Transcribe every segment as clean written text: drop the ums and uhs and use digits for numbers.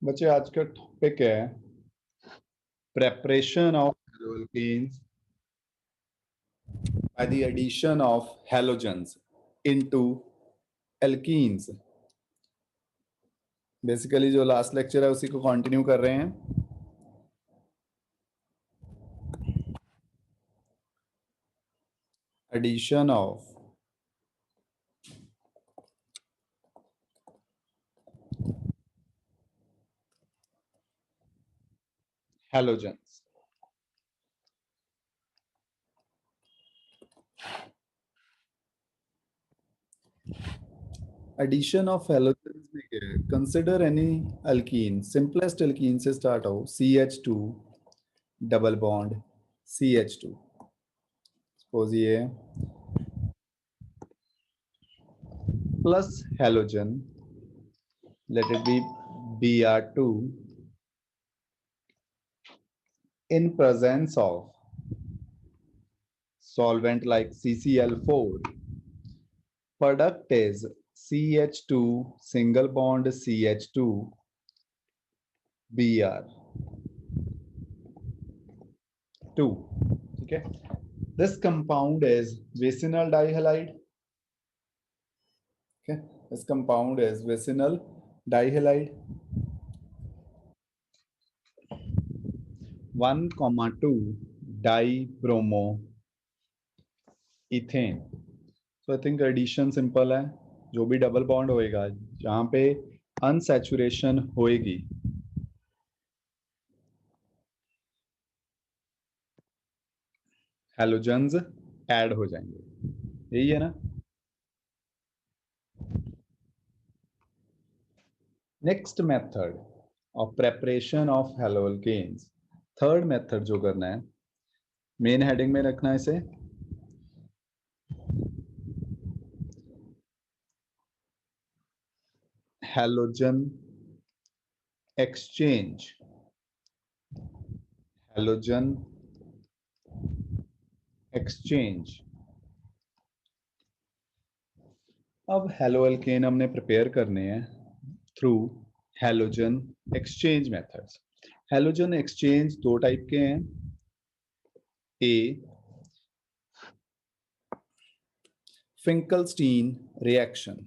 बच्चे आज का टॉपिक है preparation of haloalkanes by the addition of halogens into alkenes। Basically जो लास्ट लेक्चर है उसी को कंटिन्यू कर रहे हैं। Addition of halogens addition of halogens में क्या है? Consider any alkene, simplest alkene से स्टार्ट हो, CH2 double bond CH2। Suppose ये plus halogen, let it be Br2 in presence of solvent like CCl4, product is CH2 single bond CH2 Br2। ठीक है, this compound is vicinal dihalide। okay, this compound is vicinal dihalide। 1,2 dibromo ethane. तो I think addition simple है, जो भी double bond होएगा जहां पे unsaturation होएगी हैलोजेंस ऐड हो जाएंगे, यही है ना। Next method of preparation of haloalkanes, third method जो करना है, मेन हेडिंग में रखना है इसे, हैलोजन एक्सचेंज। Halogen exchange. अब हैलोअल्केन हमने प्रिपेयर करने हैं through halogen exchange methods. Halogen exchange दो टाइप के हैं, ए फिंकलस्टीन रिएक्शन।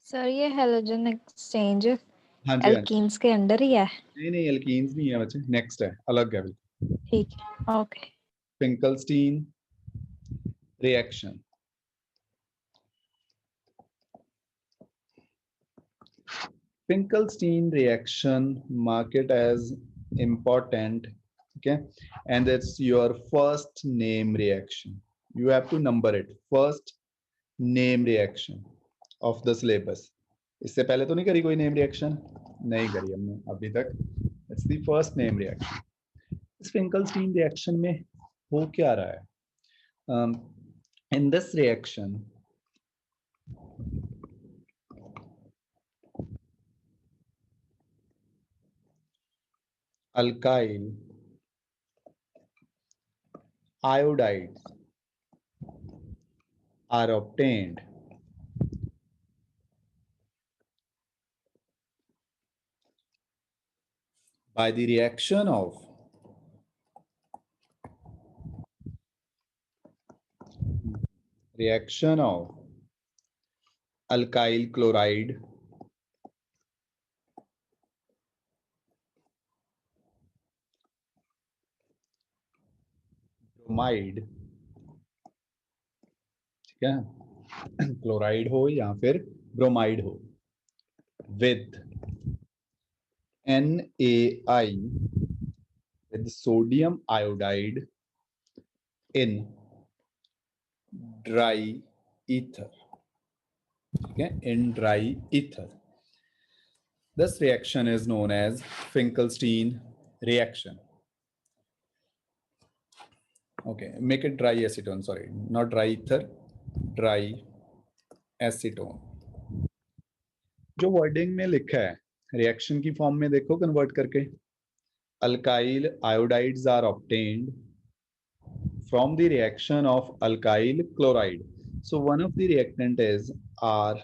सर ये हैलोजन एक्सचेंज हाँ जी हाँ जी, एल्कीन्स के अंडर ही है? नहीं एल्कीन्स नहीं है बच्चे, नेक्स्ट है, अलग है बिल्कुल। ठीक है, okay. Finkelstein reaction. Finkelstein reaction mark it as important, okay, and it's your first name reaction. You have to number it, first name reaction of the syllabus। इससे पहले तो नहीं करी कोई नेम रिएक्शन, नहीं करी हमने अभी तक। It's the first name reaction. इस फिंकलस्टीन रिएक्शन में हो क्या रहा है? In this reaction alkyl iodides are obtained by the reaction of alkyl chloride bromide, ठीक है, क्लोराइड हो या फिर ब्रोमाइड हो, with NaI with sodium iodide in dry ether, ठीक है, in dry ether। This reaction is known as Finkelstein reaction। Okay, make it dry acetone, sorry, not dry ether, dry acetone। जो wording में लिखा है reaction की form में देखो convert करके, alkyl iodides are obtained from the reaction of alkyl chloride. So one of the reactant is RX,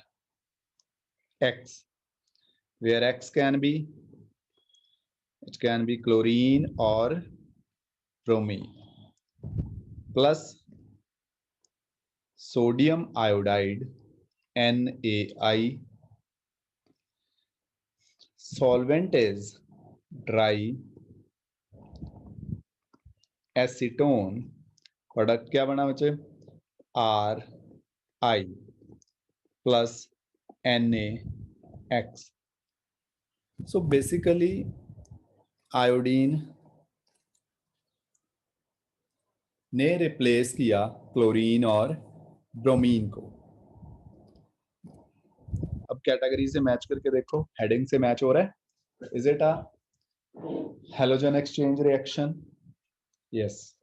where X can be, it can be chlorine or bromine, plus sodium iodide, NaI. Solvent is dry acetone. Product क्या बना बच्चे? RI plus NaX. So basically iodine ने replace किया chlorine और bromine को. अब category से match करके देखो, हेडिंग से मैच हो रहा है. Is it a halogen exchange reaction? Yes,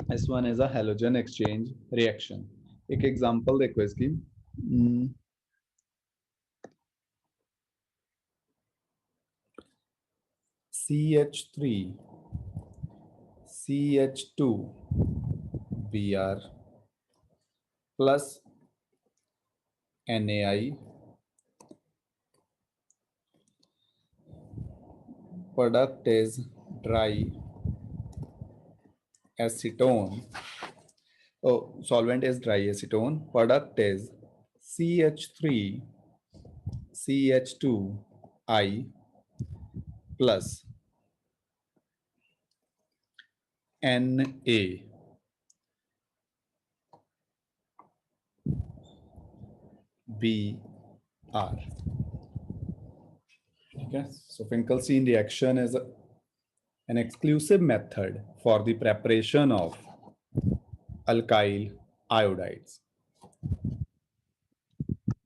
this one is a halogen exchange reaction. एक एग्जांपल देखो इसकी. CH3 CH2 Br plus NaI. Product is dry acetone. Oh, solvent is dry acetone. Product is CH3 CH2I plus Na Br. Okay, so Finkelstein reaction is an exclusive method for the preparation of alkyl iodides.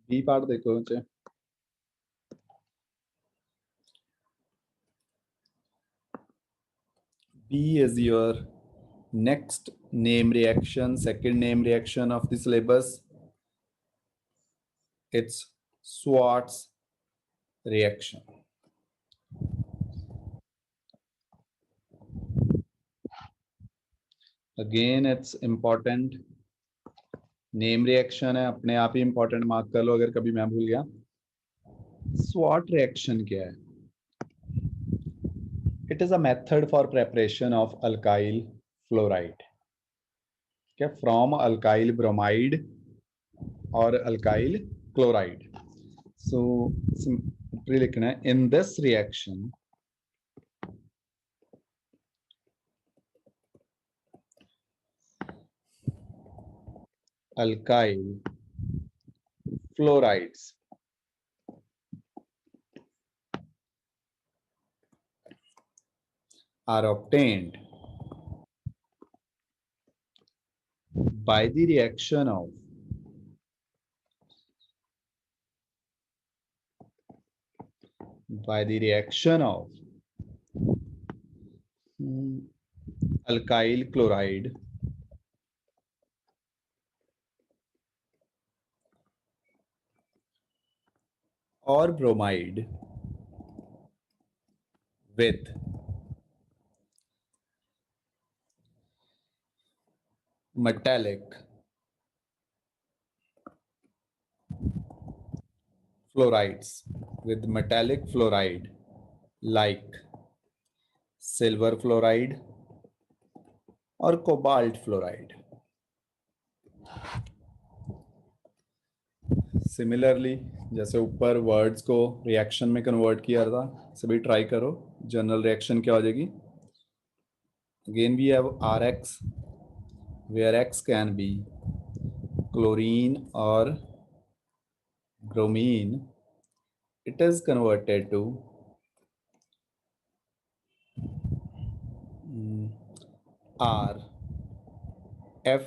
B part देखो बच्चे. B is your next name reaction, second name reaction of the syllabus. It's Schwarz reaction. Again, it's important. Name reaction है, अपने आप ही important mark कर लो अगर कभी मैं भूल गया. स्वॉट रिएक्शन क्या है? It is a method for preparation of alkyl fluoride. क्या? फ्रॉम अल्काइल ब्रोमाइड और अल्काइल क्लोराइड. सो सिंपली लिखना है, in this reaction alkyl fluorides are obtained by the reaction of alkyl chloride or bromide with metallic fluorides, with metallic fluoride like silver fluoride or cobalt fluoride. Similarly जैसे ऊपर words को reaction में convert किया था, सभी try करो. General reaction क्या हो जाएगी? Again we have RX where X can be chlorine or bromine. It is converted to RF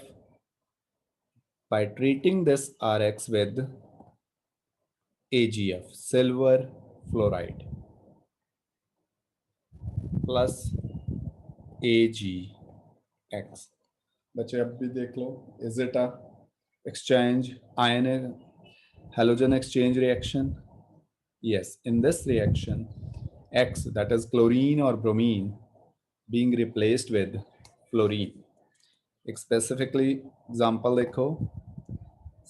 by treating this RX with AgF, silver fluoride, plus AgX. बच्चे अब भी देख लो, is it a exchange ion halogen exchange reaction? Yes, in this reaction, X, that is chlorine or bromine, being replaced with fluorine. एक specifically example देखो,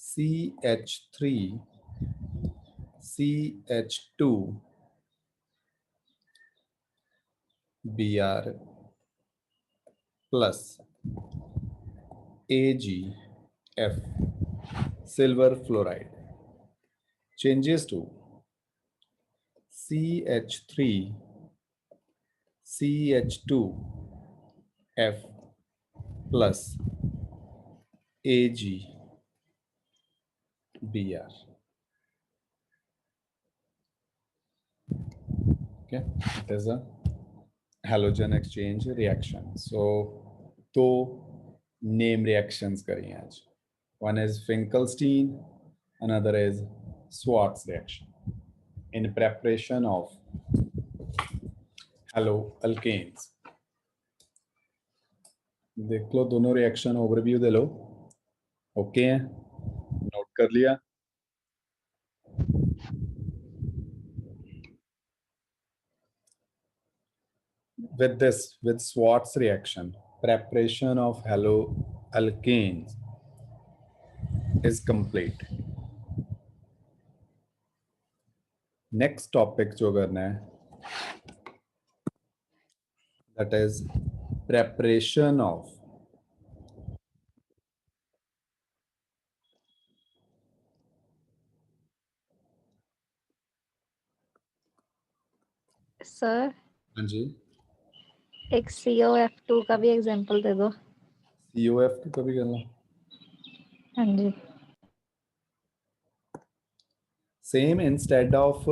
CH3 CH2 Br plus AgF silver fluoride changes to CH3 CH2F plus AgBr. Okay, it is a halogen exchange reaction. So two name reactions करी हैं आज. One is Finkelstein, another is Schwarz reaction in preparation of haloalkanes. देख लो दोनों reaction overview दे लो. Okay है, note कर लिया. With this, with Schwarz reaction, preparation of haloalkanes is complete. Next topic जो करना है, that is preparation of sir हाँ जी एक COF2 का भी एग्जांपल दे दो. COF का भी करना. हाँ जी. Same instead of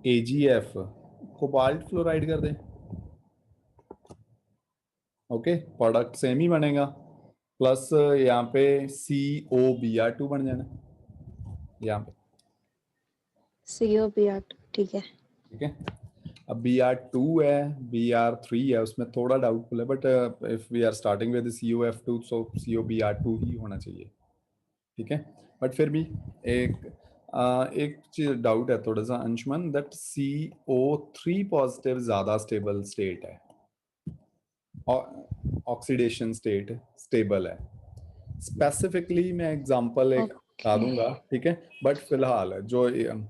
AgF cobalt fluoride कर दें. ओके, प्रोडक्ट सेम ही बनेगा. प्लस यहाँ पे COBr2 बन जाना यहाँ पे. COBr2 ठीक है. ठीक है. अब Br2 है, Br3 है, उसमें थोड़ा डाउटफुल है, but if we are starting with COF2 so COBr2 ही होना चाहिए. ठीक है, बट फिर भी एक चीज डाउट है थोड़ा सा अंशुमन, दैट CO3 पॉजिटिव ज्यादा स्टेबल स्टेट है, ऑक्सीडेशन स्टेट स्टेबल है. स्पेसिफिकली मैं एग्जांपल एक बता दूंगा. ठीक है, बट फिलहाल जो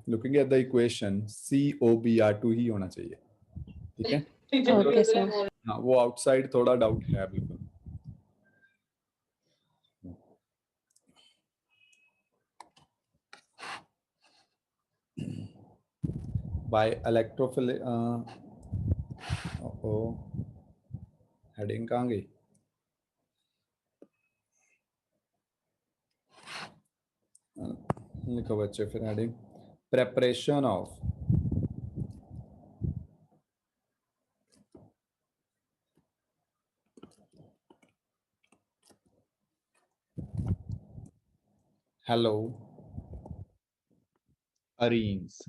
looking at the equation COBr2 ही होना चाहिए. ठीक है. Okay sir. हाँ, वो आउटसाइड थोड़ा डाउट है बिल्कुल. बाय इलेक्ट्रोफिलिक हेडिंग कहाँ गई? लिखो बच्चे फिर heading, preparation of haloarenes.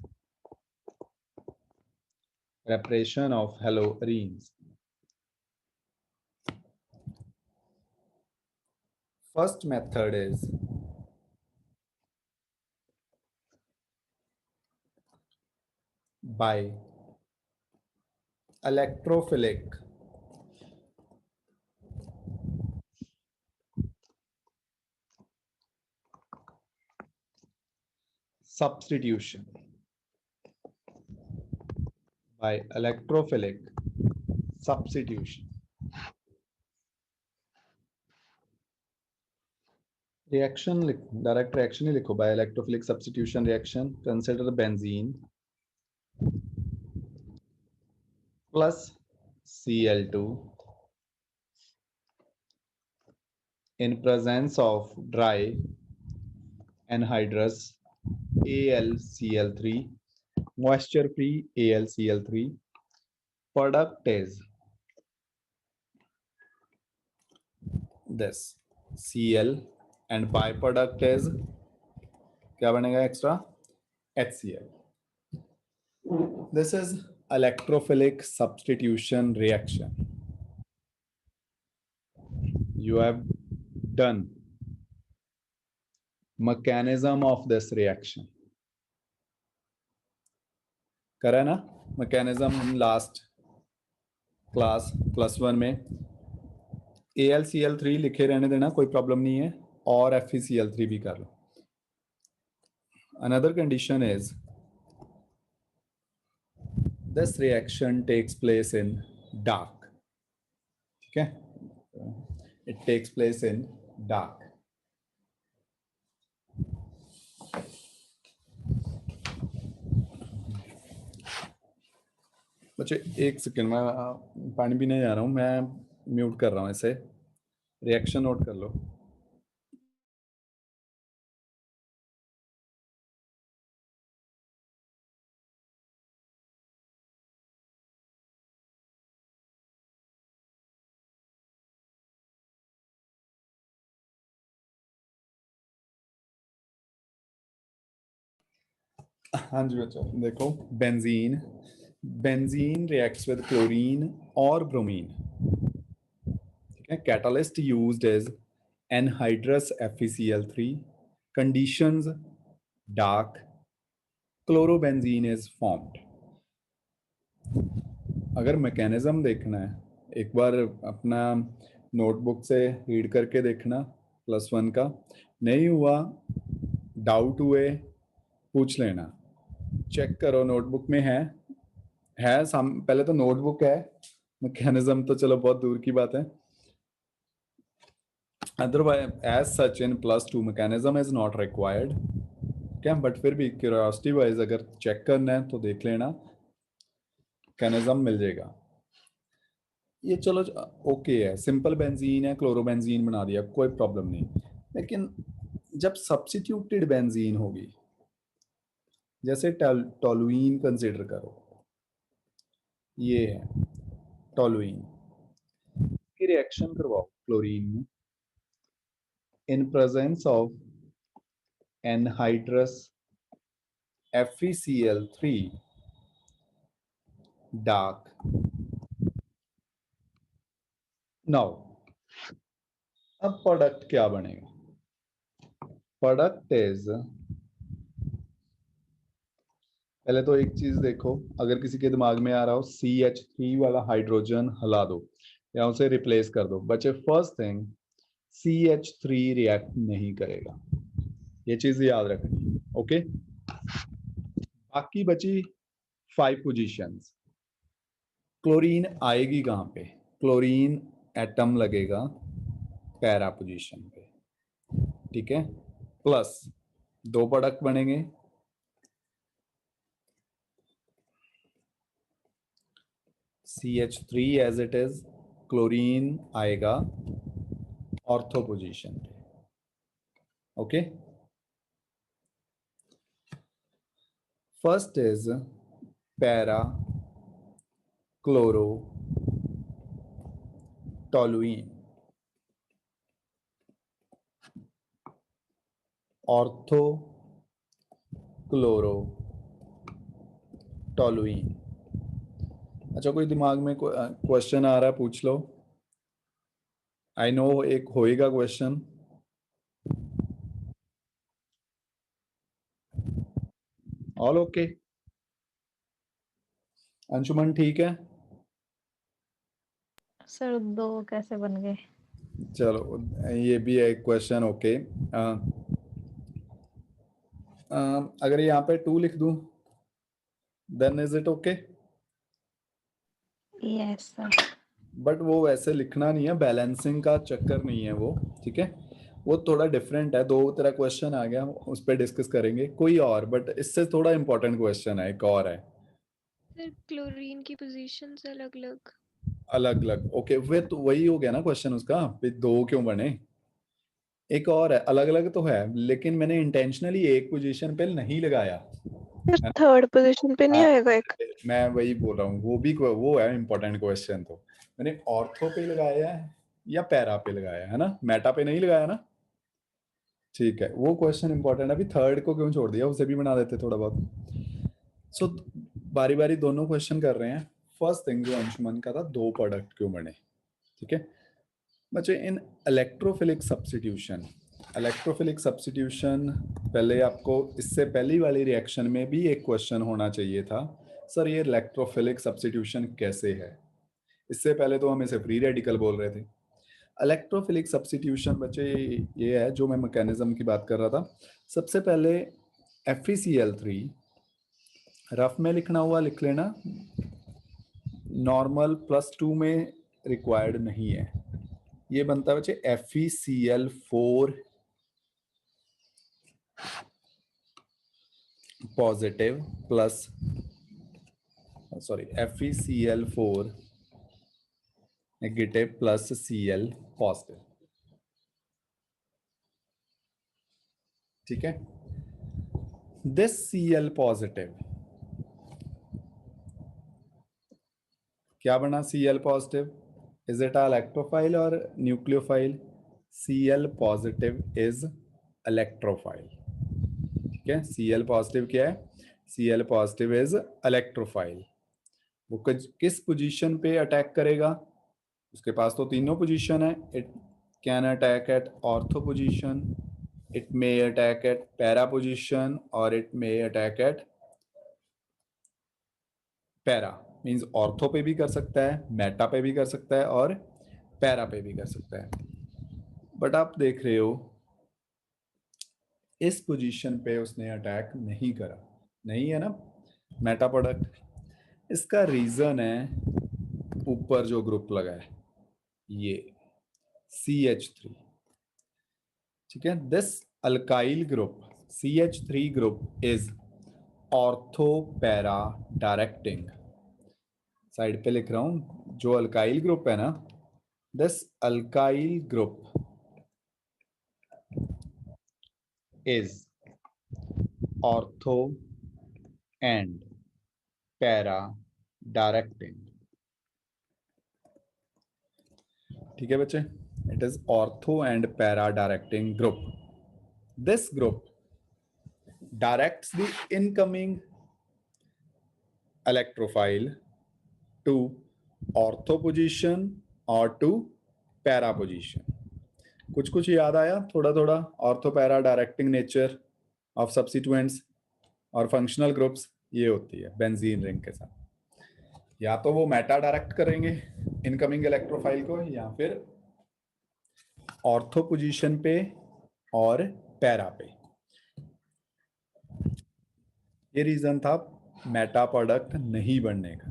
Preparation of haloarenes. First method is by electrophilic substitution. By electrophilic substitution. Reaction, direct reaction ही लिखो. By electrophilic substitution reaction, consider benzene plus Cl2 in presence of dry anhydrous AlCl3, moisture free AlCl3. Product is this Cl and byproduct is क्या बनेगा extra? HCl. This is electrophilic substitution reaction. You have done mechanism of this reaction. करा ना mechanism हम last class +1 में. AlCl3 लिखे रहने देना, कोई प्रॉब्लम नहीं है, और FeCl3 भी कर लो. another condition is this reaction takes place in dark. ठीक है, it takes place in dark. बच्चे एक सेकेंड, मैं पानी पीने जा रहा हूँ, मैं म्यूट कर रहा हूँ इसे, रिएक्शन नोट कर लो. हाँ जी बच्चों, देखो benzene, benzene reacts with chlorine और ब्रोमीन. ठीक है, catalyst used is anhydrous FeCl3, conditions dark, chlorobenzene is formed. अगर मैकेनिज्म देखना है, एक बार अपना नोटबुक से रीड करके देखना, +1 का. नहीं हुआ, डाउट हुए, पूछ लेना, चेक करो नोटबुक में है पहले तो नोटबुक है, मैकेनिज्म तो चलो बहुत दूर की बात है. Otherwise as such in +2 mechanism is not required. क्या, बट फिर भी क्यूरियोसिटी वाइज अगर चेक करना है तो देख लेना, मैकेनिज्म मिल जाएगा. ये चलो ओके है, सिंपल बेंजीन है, क्लोरोबेंजीन बना दिया, कोई प्रॉब्लम नहीं. लेकिन जब सब्स्टिट्यूटेड बेंजीन होगी, जैसे टोलुइन कंसिडर करो, ये है टोलुइन की रिएक्शन करवाओ क्लोरीन में in presence of anhydrous FeCl3 dark. Now अब प्रोडक्ट क्या बनेगा? प्रोडक्ट इज, पहले तो एक चीज देखो, अगर किसी के दिमाग में आ रहा हो CH3 वाला हाइड्रोजन हला दो या उसे रिप्लेस कर दो. बच्चे फर्स्ट थिंग, CH3 रिएक्ट नहीं करेगा, ये चीज याद रखनी. ओके, बाकी बची 5 पोजीशंस. क्लोरीन आएगी कहां पे? क्लोरीन एटम लगेगा पैरा पोजीशन पे. ठीक है, प्लस 2 प्रोडक्ट बनेंगे, CH3 as it is, chlorine आएगा ऑर्थो पोजीशन पे. Okay, first is para chloro toluene, ortho chloro toluene. अच्छा, कोई दिमाग में क्वेश्चन आ रहा है, पूछ लो. आई नो एक होएगा क्वेश्चन. All okay? अंशुमन ठीक है? सर 2 कैसे बन गए? चलो, ये भी एक क्वेश्चन. ओके, अगर यहाँ पे 2 लिख दूं, then is it okay? Yes sir. But वो वैसे लिखना नहीं है, बैलेंसिंग का चक्कर नहीं है वो. ठीक है, वो थोड़ा डिफरेंट है. 2 तरह क्वेश्चन आ गया, उस पर डिस्कस करेंगे. कोई और, बट इससे थोड़ा इंपॉर्टेंट क्वेश्चन है, एक और है. सर क्लोरीन की पोजीशंस अलग अलग. अलग अलग, ओके, वे तो वही हो गया ना क्वेश्चन उसका, 2 क्यों बने? एक और है, अलग अलग तो है, लेकिन मैंने इंटेंशनली एक पोजीशन पे नहीं लगाया. थर्ड पोजीशन पे नहीं आएगा एक? मैं वही बोल रहा हूँ, वो भी वो है इंपॉर्टेंट क्वेश्चन. तो मैंने ऑर्थो पे लगाया है या पैरा पे लगाया है ना, मेटा पे नहीं लगाया ना. ठीक है, वो क्वेश्चन इंपॉर्टेंट है. अभी थर्ड को क्यों छोड़ दिया, उसे भी बना देते थोड़ा बहुत. सो बारी बारी दोनों क्वेश्चन कर रहे हैं. फर्स्ट थिंग जो अंशुमन का था, 2 प्रोडक्ट क्यों बने? ठीक है बच्चे, इन इलेक्ट्रोफिलिक सब्स्टिट्यूशन, इलेक्ट्रोफिलिक सब्स्टिट्यूशन, पहले आपको इससे पहली वाली रिएक्शन में भी एक क्वेश्चन होना चाहिए था, सर ये इलेक्ट्रोफिलिक सब्स्टिट्यूशन कैसे है. इससे पहले तो हम इसे फ्री रेडिकल बोल रहे थे. इलेक्ट्रोफिलिक सब्स्टिट्यूशन बच्चे ये है जो मैं मैकेनिज्म की बात कर रहा था. सबसे पहले FeCl3 रफ में लिखना हुआ लिख लेना, नॉर्मल +2 में रिक्वायर्ड नहीं है। ये बनता है बच्चे FeCl4 positive plus FeCl4 negative plus Cl positive. ठीक है, दिस Cl पॉजिटिव क्या बना? Cl positive is it electrophile और nucleophile? Cl positive is electrophile. ठीक है, Cl पॉजिटिव क्या है? Cl positive is electrophile. वो किस पोजीशन पे अटैक करेगा? उसके पास तो तीनों पोजीशन है। It can attack at ortho position, it may attack at para position और it may attack at para. Means ortho पे भी कर सकता है, मेटा पे भी कर सकता है और पैरा पे भी कर सकता है। बट आप देख रहे हो इस पोजीशन पे उसने अटैक नहीं करा, नहीं है ना मेटा प्रोडक्ट। इसका रीजन है ऊपर जो ग्रुप लगा है ये CH3। ठीक है, this alkyl group CH3 group is ortho para directing. Side पे लिख रहा हूं, जो अल्काइल ग्रुप है ना, this alkyl group is ortho and para directing. ठीक है बच्चे, it is ortho and para directing group. This group directs the incoming electrophile to ortho position or to para position। कुछ कुछ याद आया थोड़ा थोड़ा? Ortho para directing nature of substituents और फंक्शनल ग्रुप्स ये होती है बेंजीन रिंग के साथ। या तो वो मेटा डायरेक्ट करेंगे इनकमिंग इलेक्ट्रोफाइल को, या फिर ऑर्थो पोजीशन पे और पैरा पे। ये रीजन था मेटा प्रोडक्ट नहीं बनने का।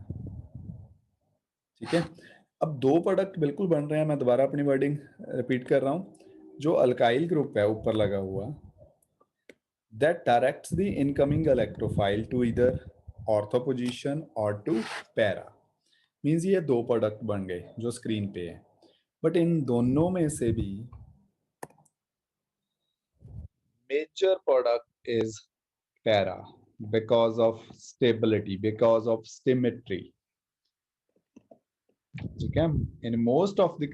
ठीक है, अब दो प्रोडक्ट बिल्कुल बन रहे हैं। मैं दोबारा अपनी वर्डिंग रिपीट कर रहा हूं। जो अल्काइल ग्रुप है ऊपर लगा हुआ, that directs the incoming electrophile to इधर ऑर्थो पोजीशन और टू पैरा। मींस ये दो प्रोडक्ट बन गए जो स्क्रीन पे है। बट इन दोनों में से भी major product is para because of stability, because of symmetry. ठीक है, in most of the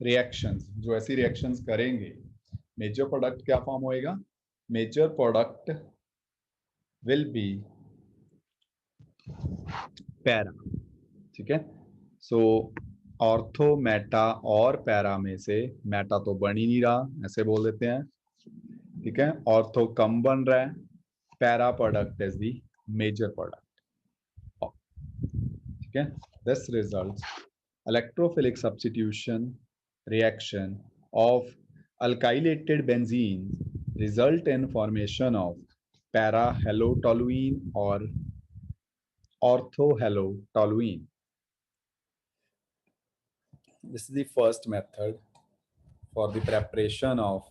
reactions, जो ऐसी रिएक्शंस करेंगे, मेजर प्रोडक्ट क्या फॉर्म होएगा? Major product will be para. ठीक है, सो ऑर्थो मेटा और पैरा में से मेटा तो बन ही नहीं रहा, ऐसे बोल देते हैं। ठीक है, ऑर्थो कम बन रहा है, para product is the major product. ठीक है, this results electrophilic substitution reaction of alkylated benzene result in formation of para-halotoluene or ortho-halotoluene. This is the first method for the preparation of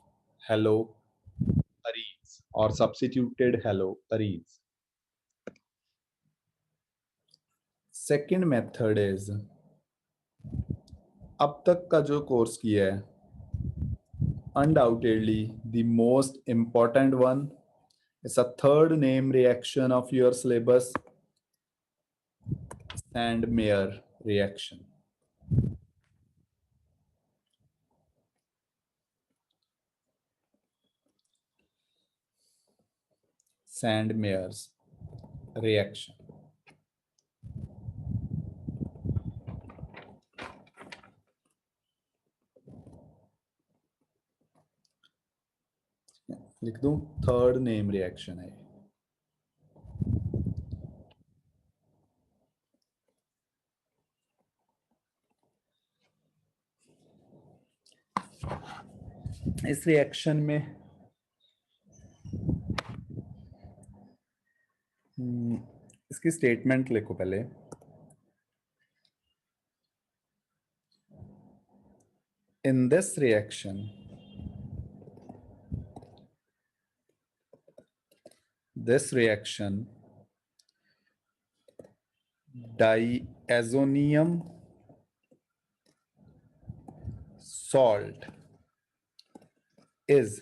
haloarenes or substituted haloarenes. Second method is, अब तक का जो course किया है, undoubtedly the most important one is a third name reaction of your syllabus, Sandmeyer reaction. Sandmeyer's reaction. लिख दूं, third name reaction है। इस रिएक्शन में इसकी स्टेटमेंट लिखो पहले। In this reaction, diazonium salt is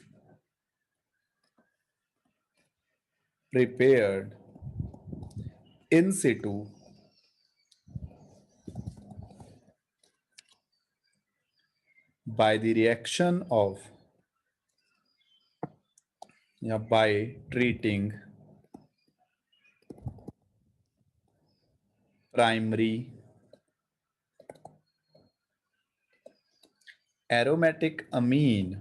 prepared in situ by the reaction of by treating primary aromatic amine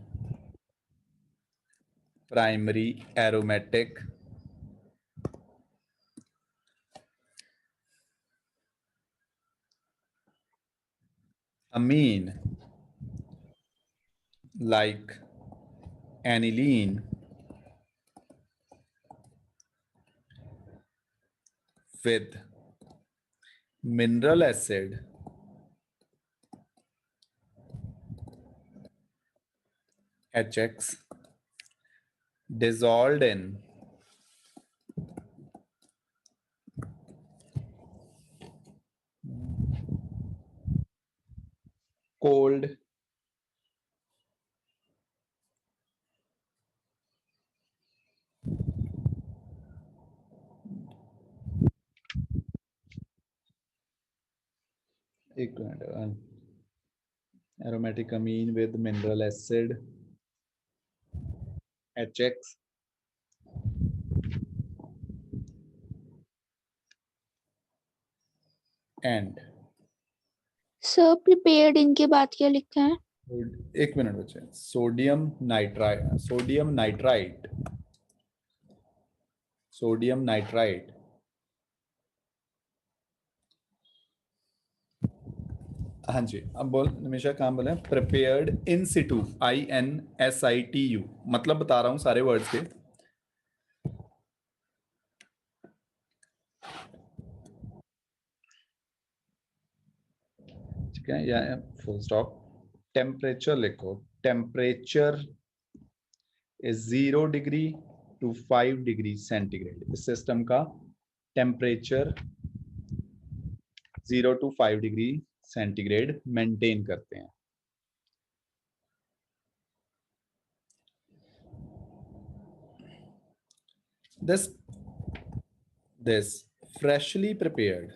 like aniline with mineral acid HX dissolved in cold aromatic amine with mineral acid HX and sir prepared इनके बाद क्या लिखा है? एक minute बच्चे, sodium nitrite हाँ जी, अब बोल निमिषा काम बोले प्रिपेयर्ड इन सिटू INSITU, मतलब बता रहा हूं सारे वर्ड्स के। ठीक है, या फुल स्टॉप। टेम्परेचर लिखो, temperature is 0 degree to 5 degree centigrade. इस सिस्टम का temperature 0 to 5 degree centigrade maintain करते हैं। This freshly prepared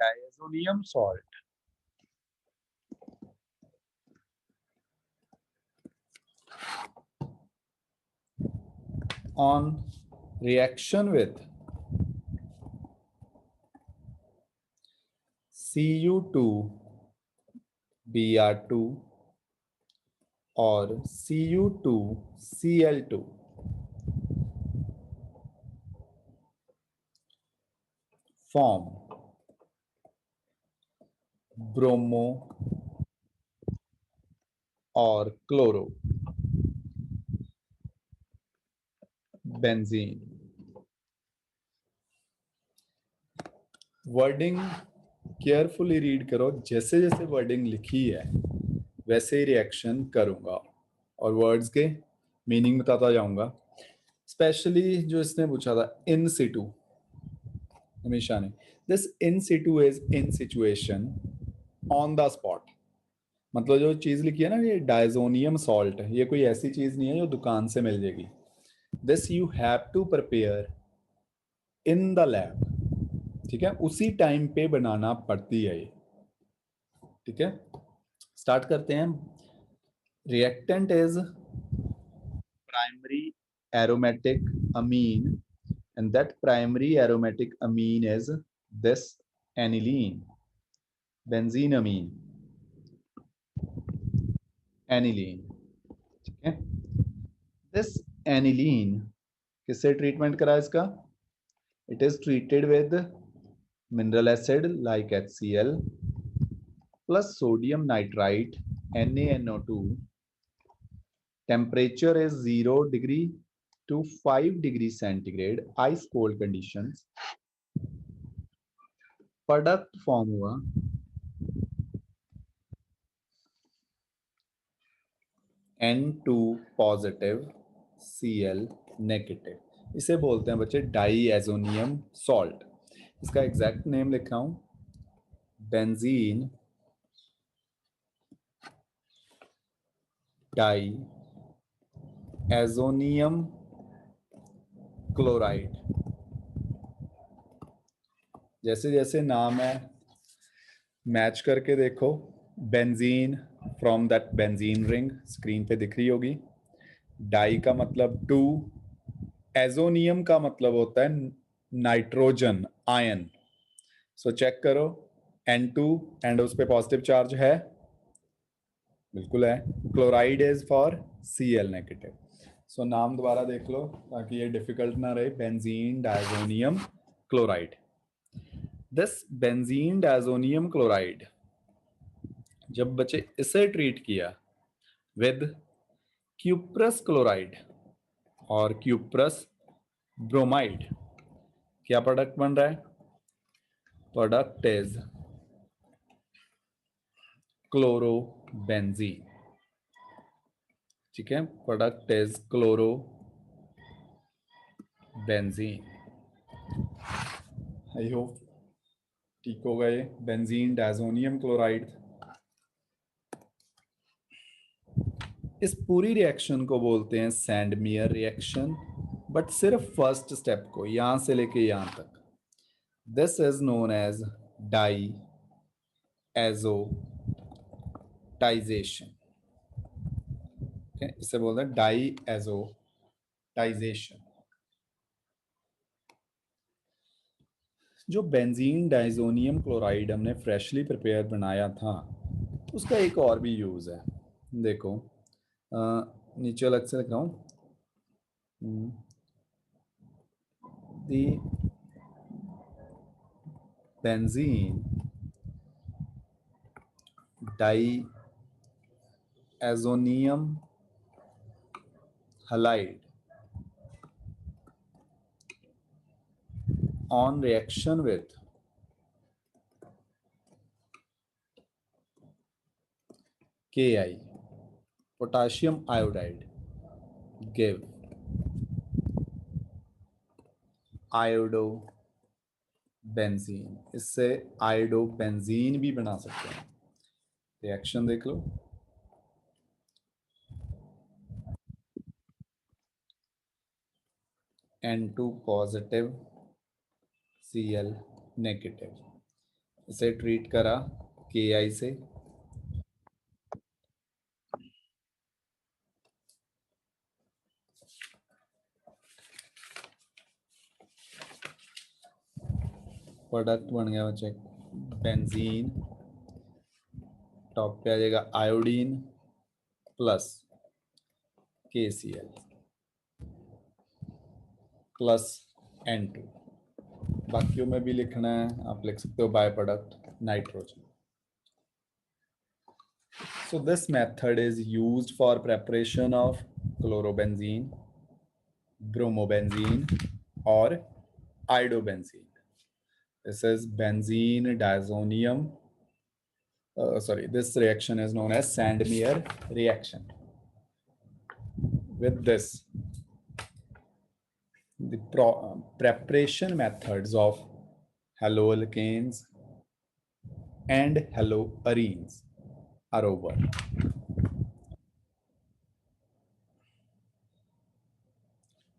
diazonium salt on reaction with Cu2Br2 और Cu2Cl2 form ब्रोमो और chloro benzene. Wording carefully read करो, जैसे जैसे वर्डिंग लिखी है वैसे ही रिएक्शन करूंगा और वर्ड्स के मीनिंग बताता जाऊंगा। स्पेशली जो इसने पूछा था इन सिटू, हमेशा ने, this in Situ is in situation on the spot. मतलब जो चीज लिखी है ना, ये डायजोनियम सॉल्ट, ये कोई ऐसी चीज नहीं है जो दुकान से मिल जाएगी। This you have to prepare in the lab. ठीक है, उसी टाइम पे बनाना पड़ती है ये। ठीक है, स्टार्ट करते हैं। Reactant is primary aromatic amine and that primary aromatic amine is this aniline, benzenamine, aniline। ठीक है, this aniline किससे ट्रीटमेंट करा इसका? It is treated with mineral acid like HCl plus sodium nitrite NaNO2, temperature is 0 degree to 5 degree centigrade, ice cold conditions. Product form हुआ N2 positive Cl negative, इसे बोलते हैं बच्चे डाईएजोनियम सॉल्ट। इसका exact name लिखा हूं, benzene die azonium chloride. जैसे जैसे नाम है मैच करके देखो, benzene from that benzene ring screen पे दिख रही होगी, डाई का मतलब 2, एजोनियम का मतलब होता है नाइट्रोजन आयन। सो चेक करो N2 एंड उस पे पॉजिटिव चार्ज है, बिल्कुल है। Chloride is for Cl negative. So नाम दोबारा देख लो ताकि ये डिफिकल्ट ना रहे, benzene diazonium chloride. This benzene diazonium chloride जब बच्चे इसे ट्रीट किया विद क्यूप्रस क्लोराइड और क्यूप्रस ब्रोमाइड, क्या प्रोडक्ट बन रहा है? Product is chlorobenzene. ठीक है, product is chlorobenzene. I hope ठीक हो गए। Benzene diazonium chloride. इस पूरी रिएक्शन को बोलते हैं सैंडमियर रिएक्शन, बट सिर्फ फर्स्ट स्टेप को, यहां से लेके यहां तक। This is known as diazotization. इसे बोलते हैं डाई एजोटाइजेशन। जो बेंजीन डाइजोनियम क्लोराइड हमने फ्रेशली प्रिपेयर बनाया था, उसका एक और भी यूज है। देखो नीचे अलग से लिख रहा हूं, the benzene diazonium halide on reaction with Ki, potassium iodide, give iodobenzene. इससे आयोडोबेंजीन भी बना सकते हैं। रिएक्शन देख लो, N2 पॉजिटिव Cl नेगेटिव, इसे ट्रीट करा Ki से, प्रोडक्ट बन गया बच्चे बेंजीन, टॉप पे आ जाएगा iodine plus KCl plus N2। बाकियों में भी लिखना है, आप लिख सकते हो by product nitrogen. So this method is used for preparation of chlorobenzene, bromobenzene or iodobenzene. This is benzene diazonium. This reaction is known as Sandmeyer reaction. With this, the preparation methods of haloalkanes and haloarenes are over.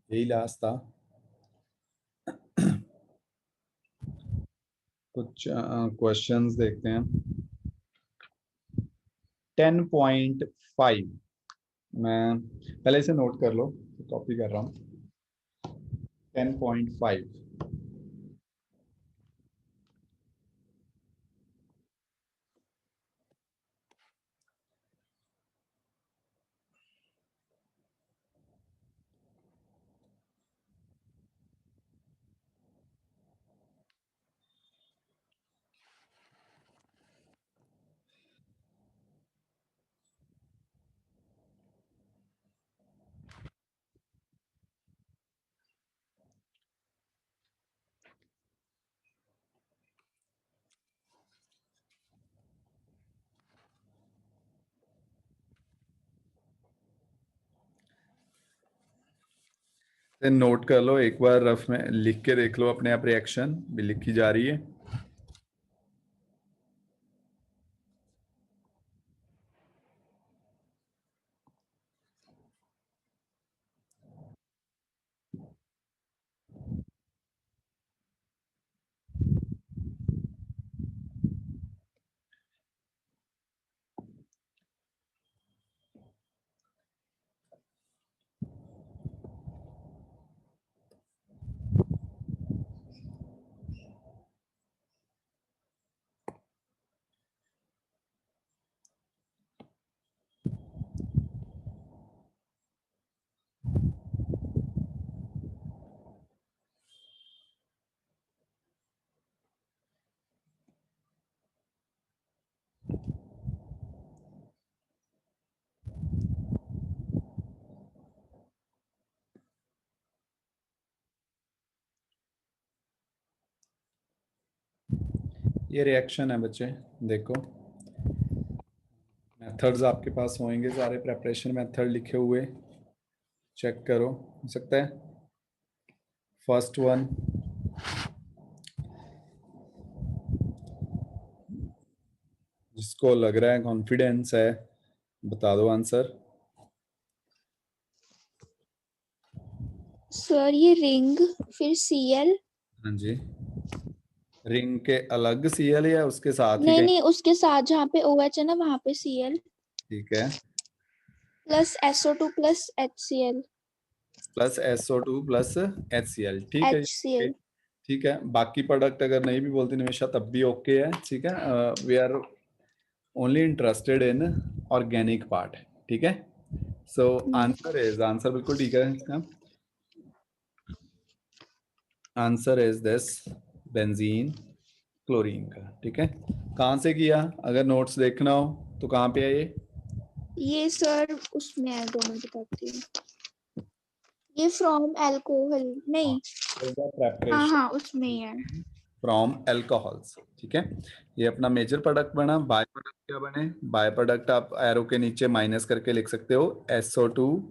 यही last था। कुछ questions देखते हैं। 10.5, मैं पहले इसे note कर लो, copy कर रहा हूं। 10.5, नोट कर लो एक बार, रफ में लिख के देख लो अपने आप, रिएक्शन भी लिखी जा रही है। ये रिएक्शन है बच्चे, देखो मेथड्स आपके पास होंगे सारे, प्रेपरेशन मेथड लिखे हुए, चेक करो, हो सकता है। फर्स्ट वन, जिसको लग रहा है कॉन्फिडेंस है, बता दो आंसर। सर ये रिंग, फिर सीएल। हाँ जी, रिंग के अलग सीएल या उसके साथ ही नहीं कहीं? नहीं, उसके साथ जहाँ पे OH है ना वहां पे सीएल, ठीक है, plus SO2 plus HCl। Plus SO2 plus HCl, ठीक है। HCl। ठीक है, बाकी प्रोडक्ट अगर नहीं भी बोलती निमिषा तब भी ओके है, ठीक है। We are only interested in organic part, ठीक है। सो आंसर इज, आंसर बिल्कुल ठीक है इसका, answer is this, benzene chlorine का, ठीक है। कहाँ से किया, अगर नोट्स देखना हो तो कहाँ पे है ये सर उसमें है, 2 मिनट बताती हूँ। ये फ्रॉम अल्कोहल नहीं, हाँ हाँ उसमें ही है। फ्रॉम एल्कोहल्स, ठीक है। ये अपना मेजर प्रोडक्ट बना, बाय प्रोडक्ट क्या बने, बाय प्रोडक्ट आप एरो के नीचे माइनस करके लिख सकते हो, SO2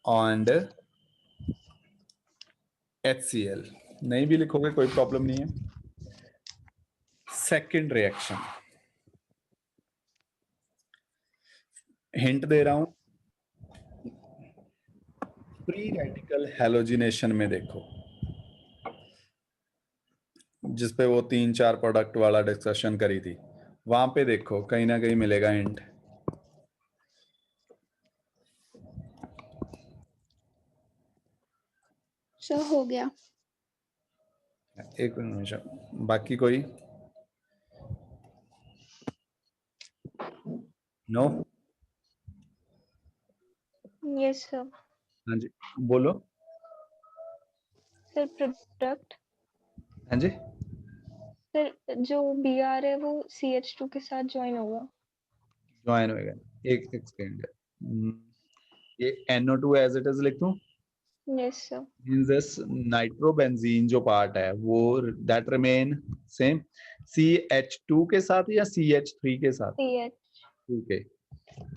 एंड HCl, नहीं भी लिखोगे कोई प्रॉब्लम नहीं है। सेकंड रिएक्शन, हिंट दे रहा हूं, फ्री रेडिकल हैलोजिनेशन में देखो, जिसपे वो 3-4 प्रोडक्ट वाला डिस्कशन करी थी, वहां पे देखो कहीं ना कहीं मिलेगा हिंट। सर हो गया। एक मिनट, बाकी कोई? नो? Yes sir. हाँ जी, बोलो। सर प्रोडक्ट, हाँ जी, सर जो Br है वो CH2 के साथ ज्वाइन होगा। ज्वाइन होएगा, एक एक सेकंड, ये NO2 एज इट इज लिख दूं, yes sir. means this nitrobenzene जो पार्ट है वो दैट रिमेन सेम, CH2 के साथ या CH3 के साथ? CH। ठीक है,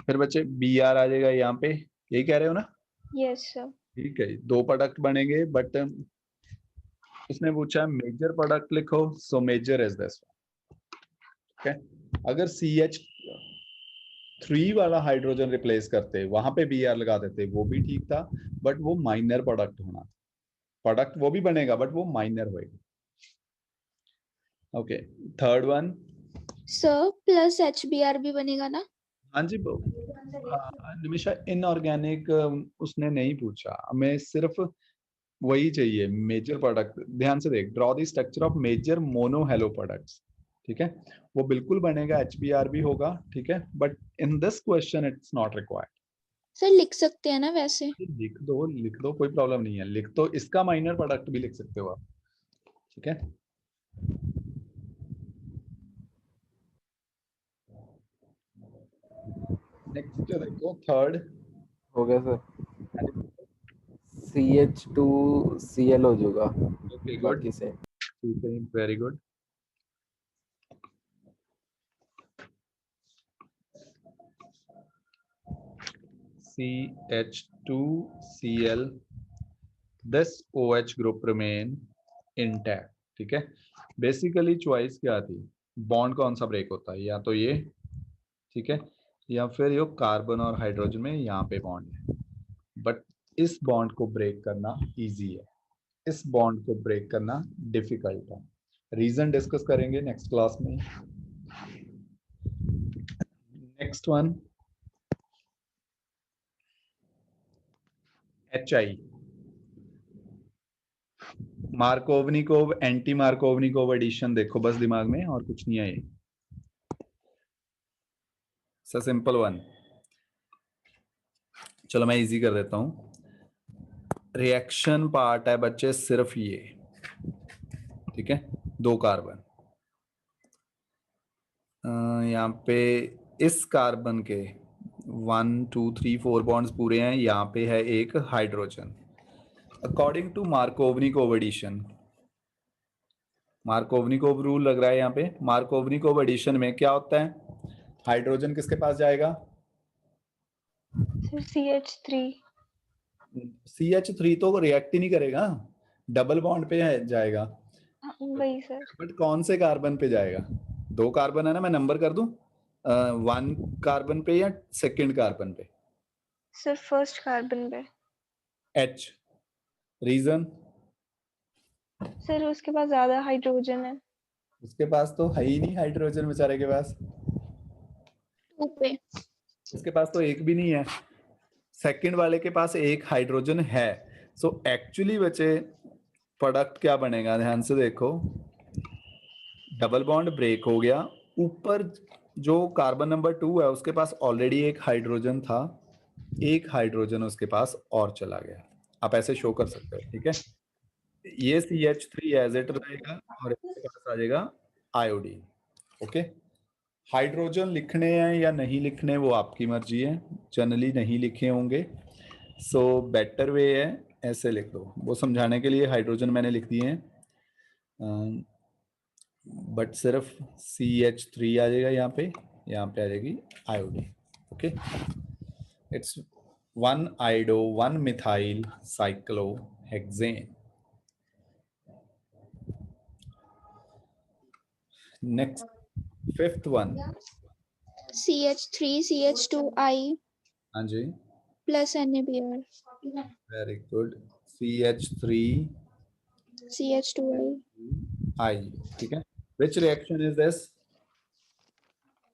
फिर बच्चे Br आ जाएगा यहाँ पे, यही कह रहे हो ना? Yes sir. ठीक है, 2 प्रोडक्ट बनेंगे, बट उसने पूछा मेजर प्रोडक्ट लिखो, सो मेजर इज दिस, ठीक है। अगर CH3 वाला हाइड्रोजन रिप्लेस करते, वहां पे Br लगा देते, वो भी ठीक था, बट वो माइनर प्रोडक्ट होना, प्रोडक्ट वो भी बनेगा बट वो माइनर होएगा। Okay, third one. Sir plus HBr भी बनेगा ना? हाँ जी, निमिषा इनऑर्गेनिक उसने नहीं पूछा, हमें सिर्फ वही चाहिए, मेजर प्रोडक्ट। ध्यान से देख, draw the structure of major mono halo products, ठीक है। वो बिल्कुल बनेगा, HBr भी होगा, ठीक है, but in this question it's not required. Sir लिख सकते हैं ना वैसे? लिख दो, लिख दो, कोई प्रॉब्लम नहीं है, लिख दो, इसका माइनर प्रोडक्ट भी लिख सकते हो आप, ठीक है। नेक्स्ट देखो, थर्ड। हो गया सर, CH2Cl हो जाएगा ओके, गुड, बाकी से। ठीक है, very good. CH2Cl this OH group remain intact. ठीक है, बेसिकली चॉइस क्या थी, बॉन्ड कौन सा ब्रेक होता है, या तो ये, ठीक है, या फिर ये कार्बन और हाइड्रोजन में यहाँ पे बॉन्ड है, बट इस बॉन्ड को ब्रेक करना इजी है, इस बॉन्ड को ब्रेक करना डिफिकल्ट है। रीजन डिस्कस करेंगे नेक्स्ट क्लास में। Next one, HI, Markovnikov anti Markovnikov addition देखो बस दिमाग में, और कुछ नहीं है ये, सिंपल वन। चलो मैं इजी कर देता हूं। रिएक्शन पार्ट है बच्चे सिर्फ ये, ठीक है, 2 कार्बन, यहाँ पे इस कार्बन के 1 2 3 4 बॉन्ड्स पूरे हैं, यहाँ पे है एक hydrogen. According to Markovnikov addition, Markovnikov rule लग रहा है यहाँ पे, मार्कोवनिकोव एडिशन में क्या होता है, हाइड्रोजन किसके पास जाएगा, सर CH3। CH3 तो रिएक्ट ही नहीं करेगा, डबल बॉन्ड पे जाएगा, वही सर। बट कौन से कार्बन पे जाएगा, 2 कार्बन है ना, मैं नंबर कर दूं, 1 कार्बन पे या सेकंड कार्बन पे, सर फर्स्ट कार्बन पे। H, रीजन, सर उसके पास ज्यादा हाइड्रोजन है। उसके पास तो है ही नहीं हाइड्रोजन बेचारे के पास, 2 पे। उसके पास तो एक भी नहीं है, सेकंड वाले के पास एक हाइड्रोजन है। सो एक्चुअली बच्चे प्रोडक्ट क्या बनेगा, ध्यान से देखो, डबल बॉन्ड ब्रेक हो गया, ऊपर जो कार्बन नंबर 2 है उसके पास ऑलरेडी एक हाइड्रोजन था, एक हाइड्रोजन उसके पास और चला गया, आप ऐसे शो कर सकते हो, ठीक है, ये CH3 एज इट रहेगा और इसके पास आ जाएगा आयोडीन। ओके, हाइड्रोजन लिखने हैं या नहीं लिखने वो आपकी मर्जी है, जनरली नहीं लिखे होंगे, सो बेटर वे है ऐसे लिख दो, वो समझाने के लिए हाइड्रोजन मैंने लिख दिए हैं, बट सिर्फ CH3 आ जाएगा यहाँ पे आ जाएगी iodine. Okay, it's 1 आइडो 1 methyl cyclohexane. Next, fifth one, CH3 CH2I हाँ जी, plus NaBr very good, CH3 CH2I। I, ठीक है, which reaction is this,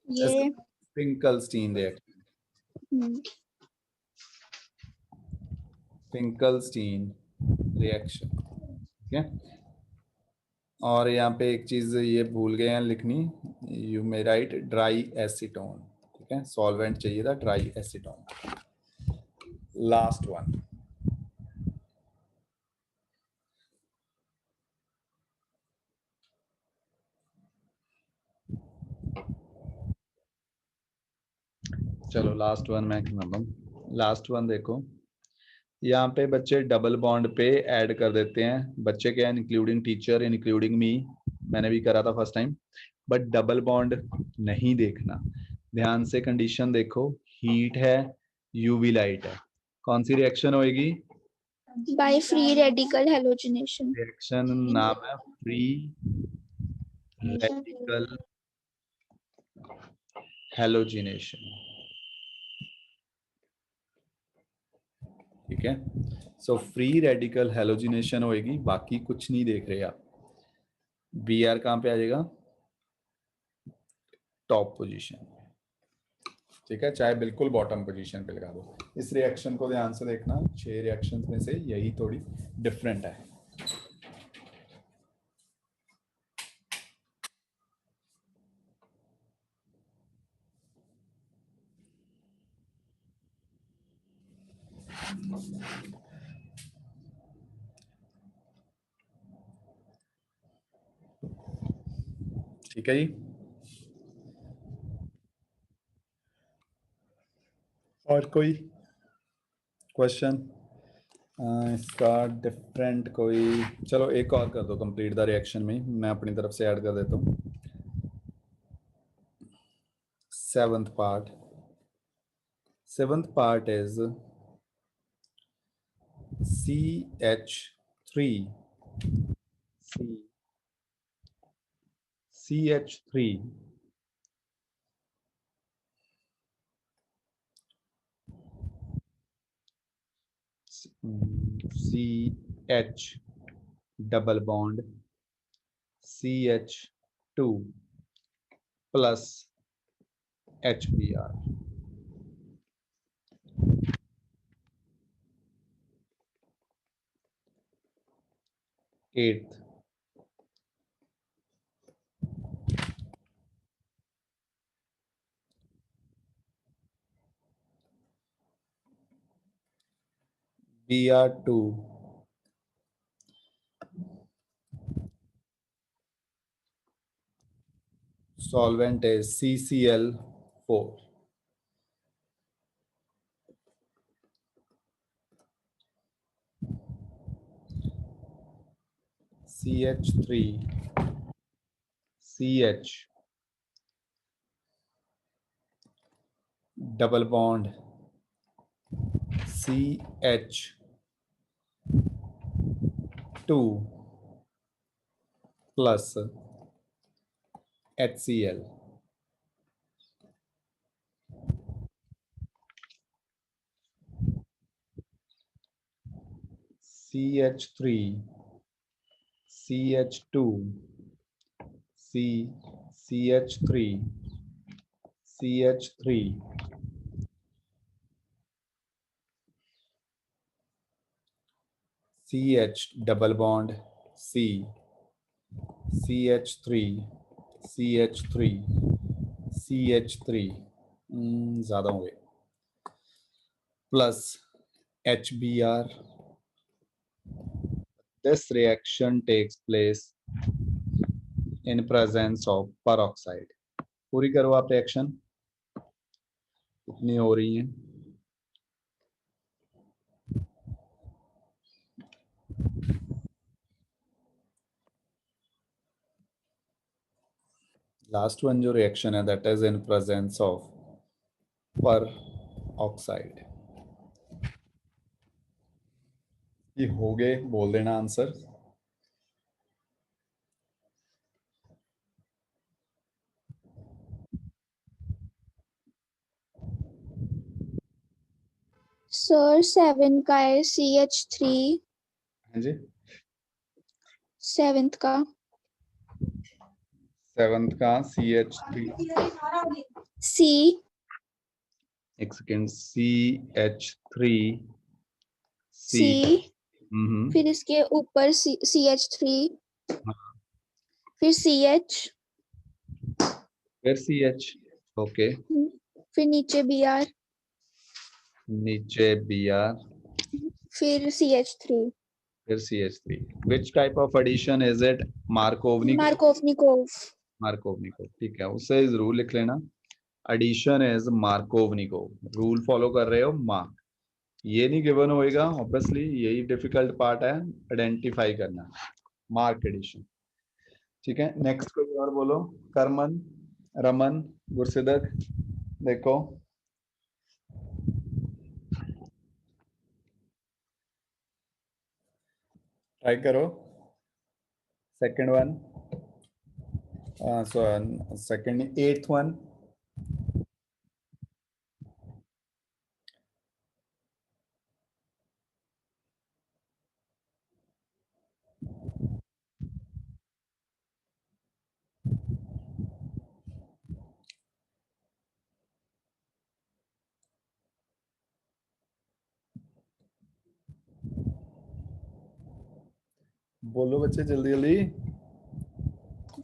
ये Finkelstein reaction, Finkelstein reaction, ठीक है, और यहाँ पे एक चीज ये भूल गए हैं लिखनी, you may right dry acetone, ठीक है, सॉल्वेंट चाहिए था ड्राई एसीटोन। लास्ट वन, चलो लास्ट वन मैं कहता हूँ, लास्ट वन देखो, यहाँ पे बच्चे डबल बॉन्ड पे ऐड कर देते हैं, बच्चे क्या, इंक्लूडिंग टीचर इंक्लूडिंग मी, मैंने भी करा था first time, but double bond नहीं देखना, ध्यान से कंडीशन देखो, हीट है, यूवी लाइट है, कौन सी रिएक्शन होएगी, by free radical halogenation। Reaction नाम है फ्री रेडिकल हैलोजिनेशन, ठीक है, सो फ्री रेडिकल हैलोजिनेशन होएगी, बाकी कुछ नहीं देख रहे आप, Br कहाँ पे आ जाएगा, टॉप पोजीशन, ठीक है, चाहे बिल्कुल बॉटम पोजीशन पे लगा दो। इस रिएक्शन को ध्यान से देखना, 6 रिएक्शन में से यही थोड़ी डिफरेंट है। ठीक है जी, और कोई क्वेश्चन इसका डिफरेंट कोई, चलो एक और कर दो कंप्लीट द रिएक्शन में, मैं अपनी तरफ से ऐड कर देता हूँ, 7th part, 7th part is CH3 CH3 CH double bond CH2 plus HBr. Eighth, Br2 solvent is CCl4. CH3 CH double bond CH2 plus HCl. CH3 CH2 CH3 CH3 CH double bond C CH3 CH3 CH3 ज़्यादा हो गए plus HBr. This reaction takes place in presence of peroxide. पूरी करो आप reaction कितनी हो रही है लास्ट वन जो रिएक्शन है that is in presence of peroxide. ये हो गए बोल देना आंसर सर 7 का है CH3 हाँ जी 7th का 7th का CH3 C एक सेकेंड CH3 C फिर इसके ऊपर CH3 फिर CH फिर CH ओके फिर नीचे Br नीचे Br फिर CH3 फिर CH3. Which type of addition is it? Markovnikov. Markovnikov. ठीक है उससे जरूर लिख लेना addition is Markovnikov. Rule follow कर रहे हो मार्क ये नहीं गिवन होएगा ऑब्वियसली यही डिफिकल्ट पार्ट है आइडेंटिफाई करना मार्क एडिशन ठीक है नेक्स्ट कोई और बोलो करमन रमन गुरसिदक देखो ट्राई करो second one so second 8th one बोलो बच्चे जल्दी जल्दी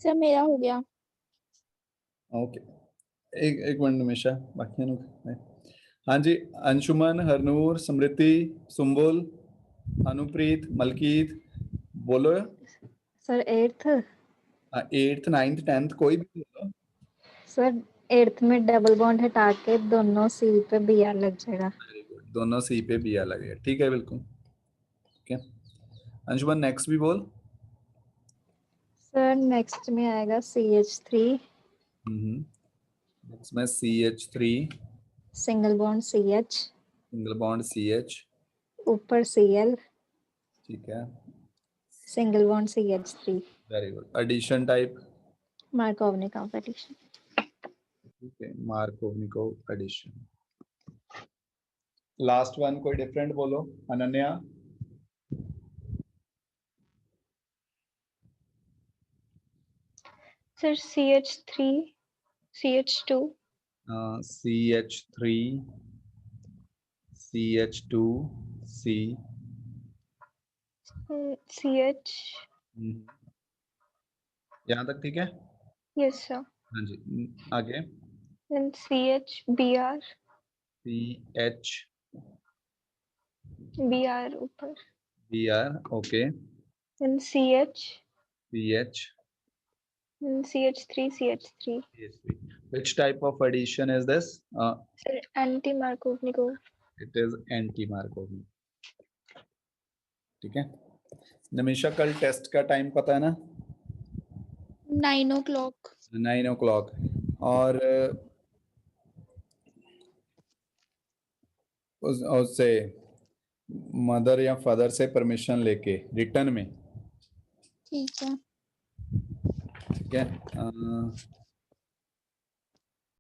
सर मेरा हो गया ओके एक मिनट निमिषा बाकी हाँ जी अंशुमन हरनूर समृति सुंबुल अनुप्रीत मलकीत बोलो sir 8th 8th 9th 10th कोई भी बोलो सर 8th में डबल बॉन्ड हटा के दोनों सी पे Br लग जाएगा वेरी गुड दोनों सी पे Br लगेगा ठीक है बिल्कुल ठीक है अंशुमन नेक्स्ट भी बोल सर नेक्स्ट में आएगा CH3 इसमें CH3 single bond CH single bond CH ऊपर Cl, ठीक है, single bond CH3, very good. Addition type, Markovnikov addition. ठीक है, मार्कोवनिकोव एडिशन। लास्ट वन कोई डिफरेंट बोलो, Ananya. Sir CH3 CH2 CH3 CH2 C, CH, यहाँ तक ठीक है? यस सर, हाँ जी, आगे। then CH Br CH Br ऊपर, BR, okay, then CH, CH then CH3 CH3, CH3. Which type of addition is this? Sir anti Markovnikov। It is anti-Markovnikov, ठीक है। निमिषा, कल टेस्ट का टाइम पता है ना? 9 o'clock। 9 o'clock। और उससे मदर या फादर से परमिशन लेके रिटर्न में, ठीक है। ठीक है।